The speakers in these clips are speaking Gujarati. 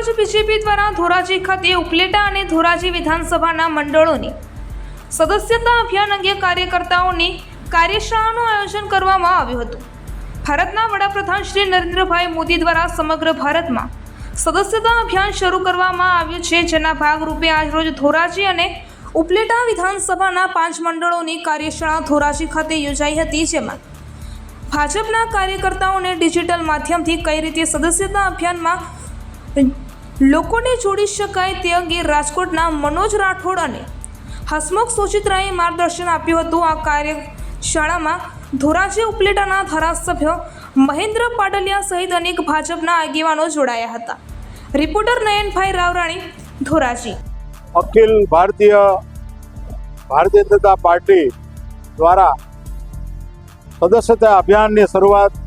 આજરોજ બીજેપી દ્વારા ધોરાજી ખાતે ઉપલેટા અને ધોરાજી વિધાનસભાના મંડળોની સદસ્યતા અભિયાન અંગે કાર્યકર્તાઓની કાર્યશાળાનું આયોજન કરવામાં આવ્યું હતું। ભારતના વડાપ્રધાન શ્રી નરેન્દ્રભાઈ મોદી દ્વારા સમગ્ર ભારતમાં સદસ્યતા અભિયાન શરૂ કરવામાં આવ્યું છે, જેના ભાગરૂપે આજરોજ ધોરાજી અને ઉપલેટા વિધાનસભાના 5 મંડળોની કાર્યશાળા ધોરાજી ખાતે યોજાઈ હતી, જેમાં ભાજપના કાર્યકર્તાઓને ડિજિટલ માધ્યમથી કઈ રીતે સદસ્યતા અભિયાનમાં લોકોને જોડી શકાય તે અંગે રાજકોટના મનોજ રાઠોડ અને હસમુખ સુચિત્રાએ માર્ગદર્શન આપ્યું હતું। આ કાર્યશાળામાં ધોરાજી ઉપલેટાના ધારાસભ્ય મહેન્દ્ર પાટલિયા સહિત અનેક ભાજપના આગેવાનો જોડાયા હતા। રિપોર્ટર નયનભાઈ રાવરાણી, ધોરાજી। અખિલ ભારતીય જનતા પાર્ટી દ્વારા સદસ્યતા અભિયાનની શરૂઆત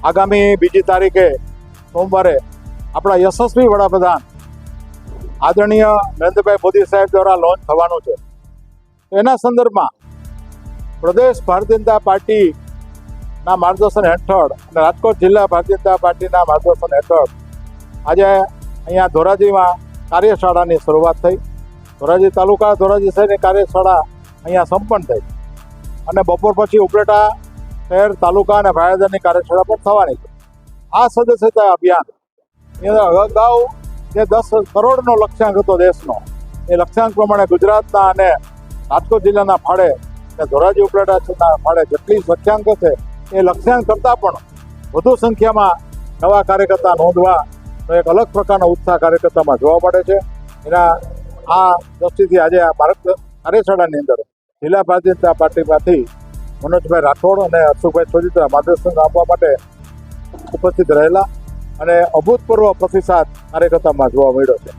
આગામી 2 તારીખે સોમવારે આપણા યશસ્વી વડાપ્રધાન આદરણીય નરેન્દ્રભાઈ મોદી સાહેબ દ્વારા લોન્ચ થવાનું છે। એના સંદર્ભમાં પ્રદેશ ભારતીય જનતા પાર્ટીના માર્ગદર્શન હેઠળ અને રાજકોટ જિલ્લા ભારતીય જનતા પાર્ટીના માર્ગદર્શન હેઠળ આજે અહીંયા ધોરાજીમાં કાર્યશાળાની શરૂઆત થઈ। ધોરાજી તાલુકા ધોરાજી શહેરની કાર્યશાળા અહીંયા સંપન્ન થઈ અને બપોર પછી ઉપલેટા શહેર તાલુકા અને ભાયાદરની કાર્યશાળા પણ થવાની છે। આ સદસ્યતા અભિયાન અગાઉ જે 10 કરોડનો લક્ષ્યાંક હતો દેશનો, એ લક્ષ્યાંક પ્રમાણે ગુજરાતના અને રાજકોટ જિલ્લાના ફાળે અને ધોરાજી ઉપલેટાના ફાળે જેટલી લક્ષ્યાંક છે એ લક્ષ્યાંક કરતાં પણ વધુ સંખ્યામાં નવા કાર્યકર્તા નોંધવા એક અલગ પ્રકારનો ઉત્સાહ કાર્યકર્તામાં જોવા મળે છે। એના આ દ્રષ્ટિથી આજે આ કાર્યશાળાની અંદર જિલ્લા ભારતીય જનતા પાર્ટીમાંથી મનોજભાઈ રાઠોડ અને હસમુખભાઈ સુચિત્રા માર્ગદર્શન આપવા માટે ઉપસ્થિત રહેલા અને અભૂતપૂર્વ પ્રતિસાદ કાર્યકર્તામાં જોવા મળ્યો છે।